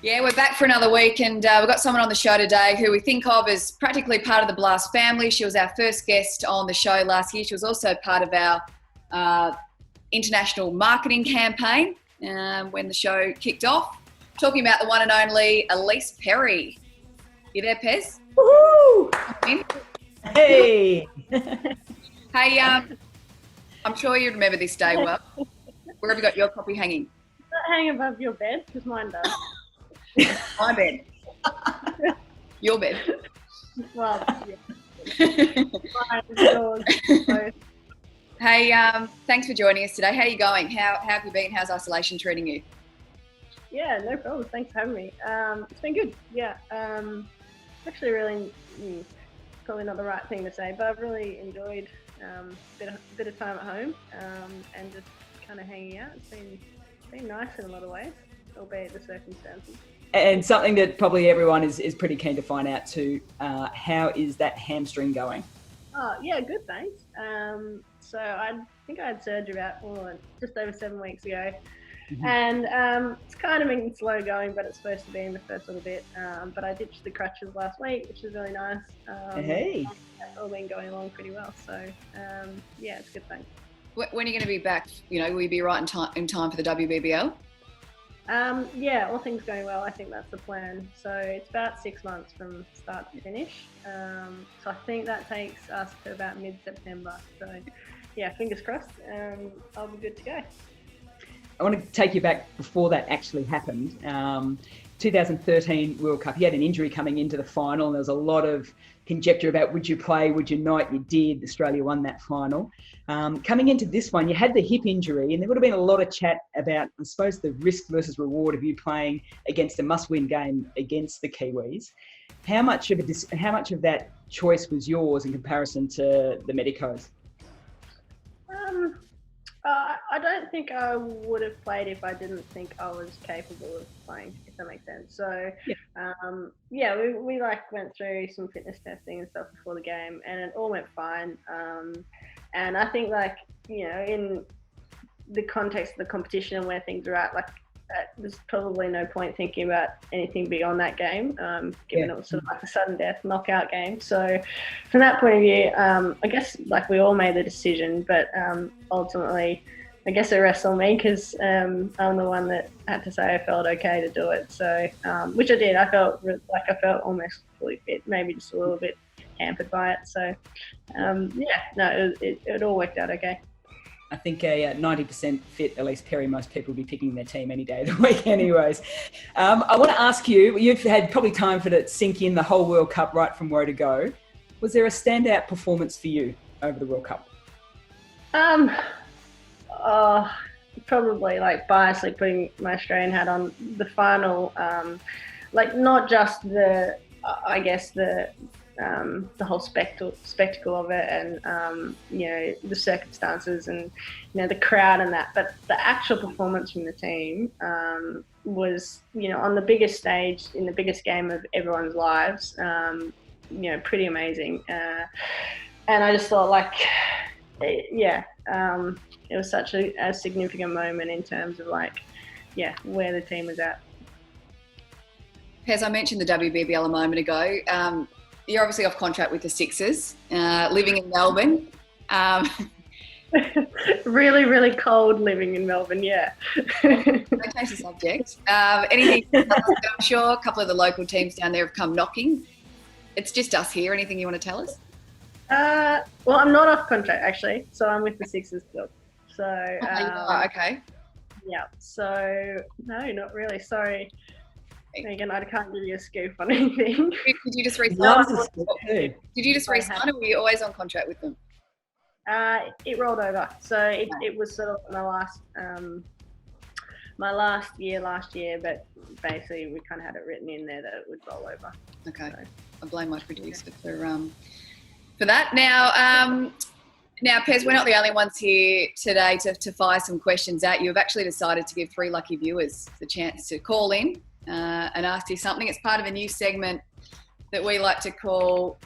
Yeah, we're back for another week, and we've got someone on the show today who we think of as practically part of the Blast family. She was our first guest on the show last year. She was also part of our international marketing campaign when the show kicked off. Talking about the one and only Ellyse Perry. You there, Pez? Woohoo! Hey! Hey, I'm sure you remember this day well. Where have you got your copy hanging? Not hang above your bed, because mine does. My bed. Your bed. Well, yeah. Mine, yours, both. Hey, thanks for joining us today. How are you going? How have you been? How's isolation treating you? Yeah, no problem. Thanks for having me. It's been good. Yeah. Actually really, probably not the right thing to say, but I've really enjoyed a bit of time at home and just kind of hanging out. It's been nice in a lot of ways, albeit the circumstances. And something that probably everyone is pretty keen to find out too, how is that hamstring going? Oh, yeah, good, thanks. So I think I had surgery about just over 7 weeks ago. Mm-hmm. And it's kind of been slow going, but it's supposed to be in the first little bit. But I ditched the crutches last week, which is really nice. Hey. It's all been going along pretty well. So, yeah, it's good, thanks. When are you going to be back? Will you be right in time for the WBBL? Yeah, all things going well. I think that's the plan. So it's about 6 months from start to finish. So I think that takes us to about mid-September. So yeah, fingers crossed. I'll be good to go. I want to take you back before that actually happened. 2013 World Cup, you had an injury coming into the final, and there was a lot of conjecture about would you play, would you not? You did. Australia won that final. Coming into this one, you had the hip injury, and there would have been a lot of chat about, I suppose, the risk versus reward of you playing against a must-win game against the Kiwis. How much of that choice was yours in comparison to the medicos? I don't think I would have played if I didn't think I was capable of playing, if that makes sense. So, yeah, we went through some fitness testing and stuff before the game, and it all went fine. And I think, in the context of the competition and where things are at, there's probably no point thinking about anything beyond that game, given it was sort of like a sudden death knockout game. So from that point of view, I guess we all made the decision, but ultimately I guess it rests on me because I'm the one that had to say I felt okay to do it. So, which I did. I felt almost fully fit, maybe just a little bit hampered by it. So, it all worked out okay. I think a 90% fit Ellyse Perry, most people would be picking their team any day of the week anyways. I want to ask you, you've had probably time for it to sink in the whole World Cup right from where to go. Was there a standout performance for you over the World Cup? Probably biasly putting my Australian hat on, the final, not just the whole spectacle of it and, the circumstances and, the crowd and that, but the actual performance from the team was, on the biggest stage, in the biggest game of everyone's lives, pretty amazing. And I just thought it was such a significant moment in terms of where the team was at. Pez, I mentioned the WBBL a moment ago. You're obviously off contract with the Sixers, living in Melbourne. Really, really cold living in Melbourne, yeah. Don't change the subject. Anything, I'm sure a couple of the local teams down there have come knocking. It's just us here. Anything you want to tell us? Well, I'm not off contract, actually, so I'm with the Sixers still. So, okay. Yeah, so, no, not really. Sorry. Megan, I can't give you a scoop on anything. Did you just re-sign? Did you just re-sign, or were you always on contract with them? It rolled over. So it was sort of my last year, but basically we kind of had it written in there that it would roll over. Okay. So. I blame my producer for that. Now, Pez, we're not the only ones here today to fire some questions at you. We've actually decided to give 3 lucky viewers the chance to call in and ask you something. It's part of a new segment that we like to call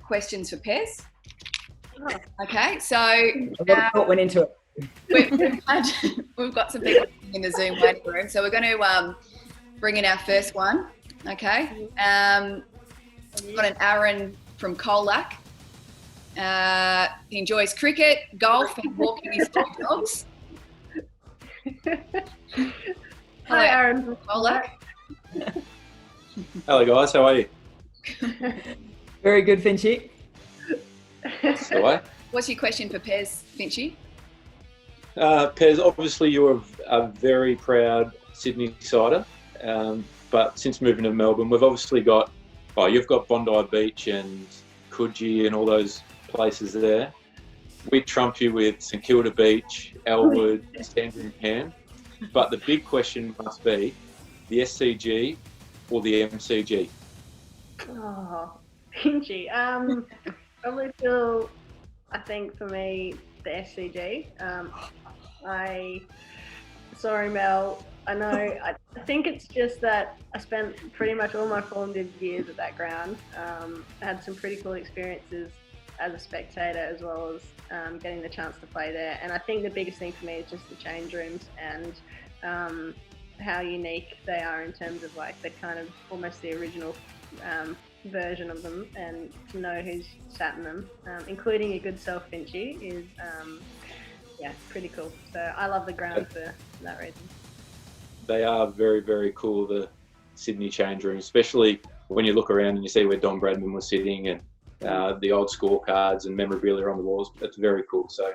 Questions for Pez. Oh. Okay, so a lot of thought went into it. We've got some people in the Zoom waiting room, so we're going to bring in our first one. Okay. Got an Aaron from Colac. He enjoys cricket, golf, and walking his two dogs. Hi, Aaron from Colac. Hello guys, how are you? Very good, Finchy. What's your question for Pez, Finchy? Pez, obviously you're a very proud Sydney-sider, but since moving to Melbourne, we've obviously got, you've got Bondi Beach and Coogee and all those places there. We trump you with St Kilda Beach, Elwood, Sandringham, but the big question must be the SCG or the MCG? Oh, Pinchy. Probably feel, I think for me, the SCG. Sorry Mel, I know, I think it's just that I spent pretty much all my formative years at that ground. I had some pretty cool experiences as a spectator as well as getting the chance to play there. And I think the biggest thing for me is just the change rooms and how unique they are in terms of like the kind of almost the original version of them, and to know who's sat in them, including your good self Finchy, is pretty cool. So I love the ground for that reason. They are very, very cool, the Sydney change rooms, especially when you look around and you see where Don Bradman was sitting and the old scorecards and memorabilia on the walls. It's very cool. So,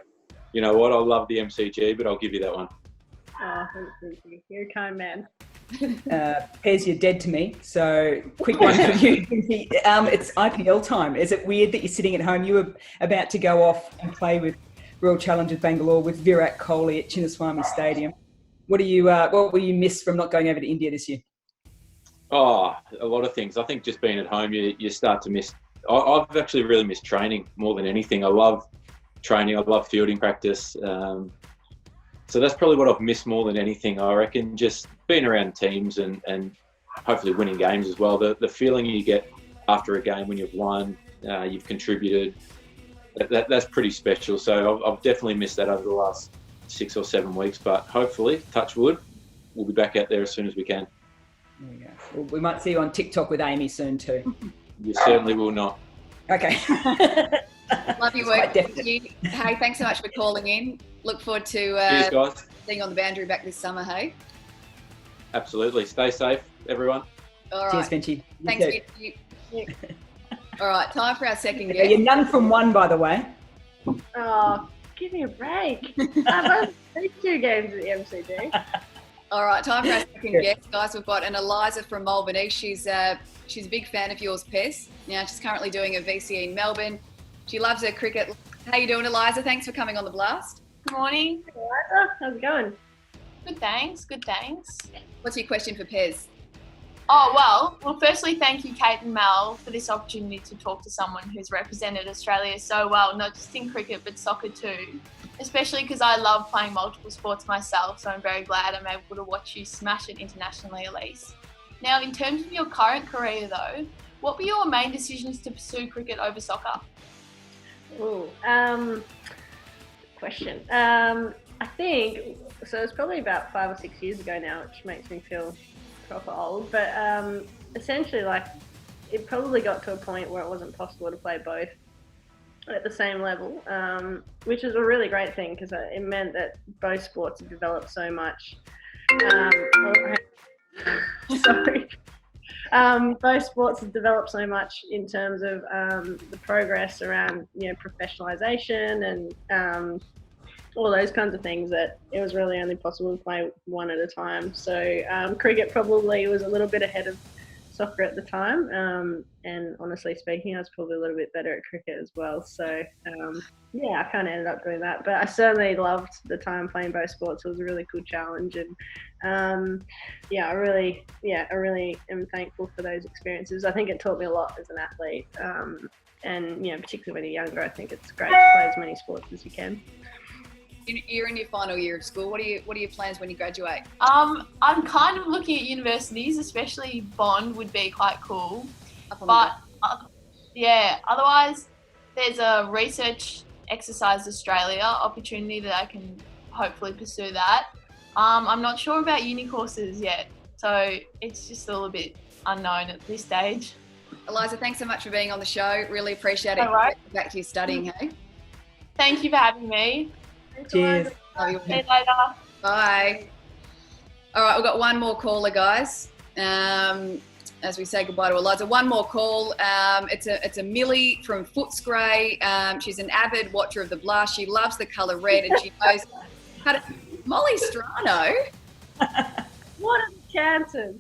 you know what? I love the MCG, but I'll give you that one. Oh, thank you. You're a kind man. Pez, you're dead to me. So, quick one for you. It's IPL time. Is it weird that you're sitting at home? You were about to go off and play with Royal Challengers Bangalore with Virat Kohli at Chinnaswamy Stadium. What will you miss from not going over to India this year? Oh, a lot of things. I think just being at home, you start to miss. I've actually really missed training more than anything. I love training. I love fielding practice. So that's probably what I've missed more than anything. I reckon just being around teams and hopefully winning games as well. The feeling you get after a game when you've won, you've contributed, that's pretty special. So I've definitely missed that over the last 6 or 7 weeks. But hopefully, touch wood, we'll be back out there as soon as we can. There we go. Well, we might see you on TikTok with Amy soon too. You certainly will not. Okay. Love your work. Hey, thanks so much for calling in. Look forward to Cheers, guys. seeing you on the boundary back this summer, hey? Absolutely. Stay safe, everyone. All right. Cheers, Finchy. Thanks, Finchy. All right, time for our second guest. You're none from one, by the way. Oh, give me a break. I've played 2 games at the MCG. All right, time for our second guest, guys. We've got an Ellyse from Melbourne East. She's a big fan of yours, Pez. Now, she's currently doing a VCE in Melbourne. She loves her cricket. How you doing, Ellyse? Thanks for coming on the blast. Good morning. Eliza, how's it going? Good, thanks. Good, thanks. What's your question for Pez? Oh, well, firstly, thank you, Kate and Mel, for this opportunity to talk to someone who's represented Australia so well, not just in cricket, but soccer too. Especially because I love playing multiple sports myself, so I'm very glad I'm able to watch you smash it internationally, Ellyse. Now, in terms of your current career, though, what were your main decisions to pursue cricket over soccer? Ooh, question. I think, so it's probably about 5 or 6 years ago now, which makes me feel proper old, but essentially, like, it probably got to a point where it wasn't possible to play both at the same level, which is a really great thing because it meant that both sports have developed so much. Both sports have developed so much in terms of the progress around, professionalisation and all those kinds of things, that it was really only possible to play one at a time. So cricket probably was a little bit ahead of soccer at the time, and honestly speaking, I was probably a little bit better at cricket as well. So I kind of ended up doing that, but I certainly loved the time playing both sports. It was a really cool challenge, and I really am thankful for those experiences. I think it taught me a lot as an athlete, and particularly when you're younger, I think it's great to play as many sports as you can. You're in your final year of school. What are your plans when you graduate? I'm kind of looking at universities, especially Bond would be quite cool. Otherwise there's a Research Exercise Australia opportunity that I can hopefully pursue that. I'm not sure about uni courses yet, So it's just a little bit unknown at this stage. Eliza, thanks so much for being on the show. Really appreciate it. All right. Back to your studying, hey? Thank you for having me. Cheers. Love you. See you later. Bye. All right, we've got one more caller, guys. As we say goodbye to Eliza, one more call. It's a Millie from Footscray. She's an avid watcher of the Blast. She loves the colour red, and she knows how to. Molly Strano. What are the chances?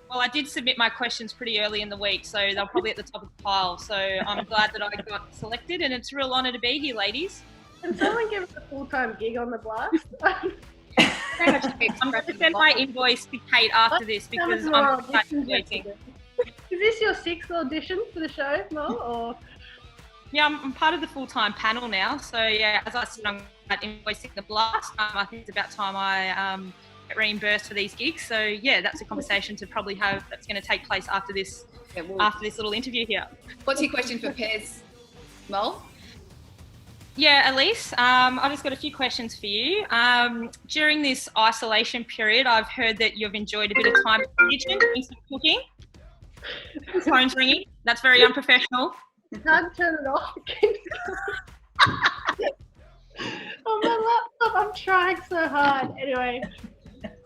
Well, I did submit my questions pretty early in the week, so they're probably at the top of the pile. So I'm glad that I got selected, and it's a real honour to be here, ladies. Can someone give us a full-time gig on the Blast? I'm going to send my invoice to Kate after this because I'm waiting. Is this your 6th audition for the show, Mo? Or Yeah, I'm part of the full-time panel now. So yeah, as I said, I'm invoicing the Blast. I think it's about time I get reimbursed for these gigs. So yeah, that's a conversation to probably have that's going to take place after this little interview here. What's your question for Pez, Mol? Yeah, Ellyse, I've just got a few questions for you. During this isolation period, I've heard that you've enjoyed a bit of time in the kitchen doing some cooking. Phone's ringing. That's very unprofessional. can't turn it off. Oh, my laptop, I'm trying so hard. Anyway,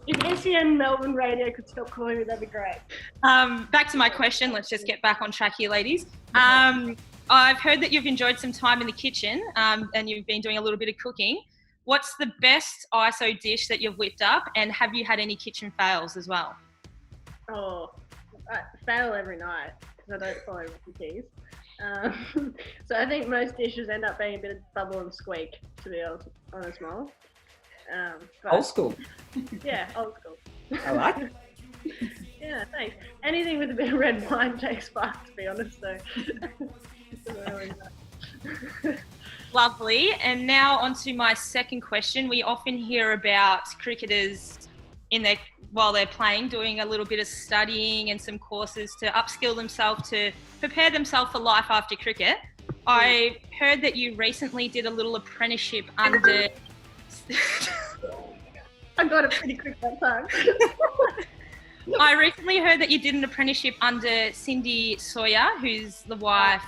if SEN Melbourne Radio could stop calling me, that'd be great. Back to my question. Let's just get back on track here, ladies. I've heard that you've enjoyed some time in the kitchen and you've been doing a little bit of cooking. What's the best ISO dish that you've whipped up, and have you had any kitchen fails as well? Oh, I fail every night because I don't follow recipes. So I think most dishes end up being a bit of bubble and squeak, to be honest, Mol. Old school. Yeah, old school. I like it. Yeah, thanks. Anything with a bit of red wine takes spark, to be honest, so. Lovely. And now on to my second question. We often hear about cricketers while they're playing, doing a little bit of studying and some courses to upskill themselves to prepare themselves for life after cricket. I heard that you recently did a little apprenticeship under... I got it pretty quick that time. I recently heard that you did an apprenticeship under Cindy Sawyer, who's the wife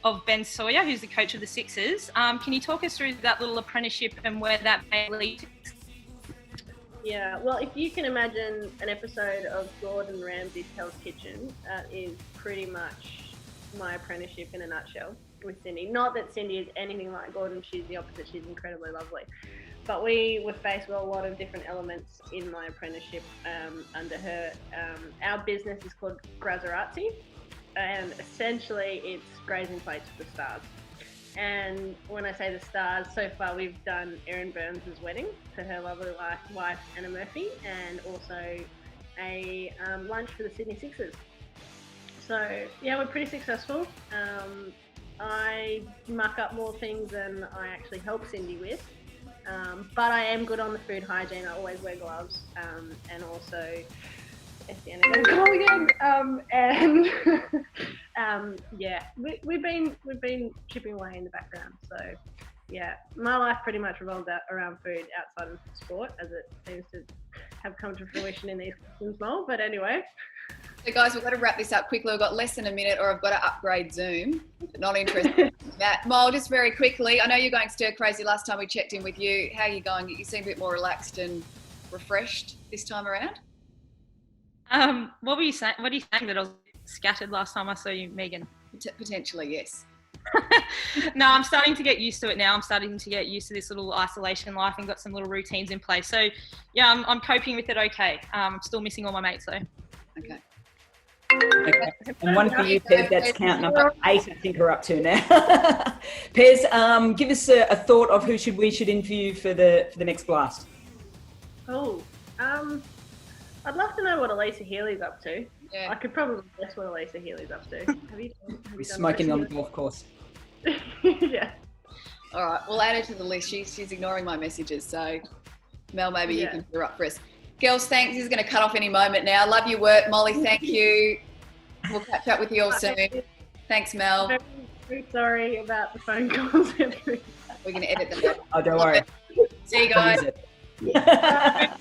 of Ben Sawyer, who's the coach of the Sixers. Can you talk us through that little apprenticeship and where that may lead to? Yeah, well, if you can imagine an episode of Gordon Ramsay's Hell's Kitchen, that is pretty much my apprenticeship in a nutshell with Cindy. Not that Cindy is anything like Gordon, she's the opposite, she's incredibly lovely. But we were faced with a lot of different elements in my apprenticeship under her. Our business is called Grazzarazzi, and essentially it's grazing plates for the stars. And when I say the stars, so far we've done Erin Burns' wedding for her lovely wife Anna Murphy, and also a lunch for the Sydney Sixers. So yeah, we're pretty successful. I muck up more things than I actually help Cindy with. But I am good on the food hygiene. I always wear gloves, and also SDN again, call again. Yeah, we've been chipping away in the background. So yeah, my life pretty much revolves around food outside of sport, as it seems to have come to fruition in these questions, Mol. But anyway. So guys, we've got to wrap this up quickly. We've got less than a minute, or I've got to upgrade Zoom. Not interested in that. Mol, just very quickly, I know you're going stir crazy. Last time we checked in with you. How are you going? You seem a bit more relaxed and refreshed this time around. What were you saying? What are you saying, that I was scattered last time I saw you, Megan? Potentially, yes. No, I'm starting to get used to it now. I'm starting to get used to this little isolation life and got some little routines in place. So yeah, I'm coping with it okay. I'm still missing all my mates though. Okay. Okay. And one for you, Pez, that's count number 8, I think we're up to now. Pez, give us a thought of who we should interview for the next blast. Oh, I'd love to know what Ellyse Healy's up to. Yeah. I could probably guess what Ellyse Healy's up to. Have you We're done smoking on the Ellyse golf course. Healy? Yeah. All right, we'll add her to the list. She's ignoring my messages, so Mel, maybe you can put her up for us. Girls, thanks. This is going to cut off any moment now. Love your work, Molly. Thank you. We'll catch up with you all soon. Thanks, Mel. Very, very sorry about the phone calls. We're going to edit them. Oh, don't worry. See you guys. Use it.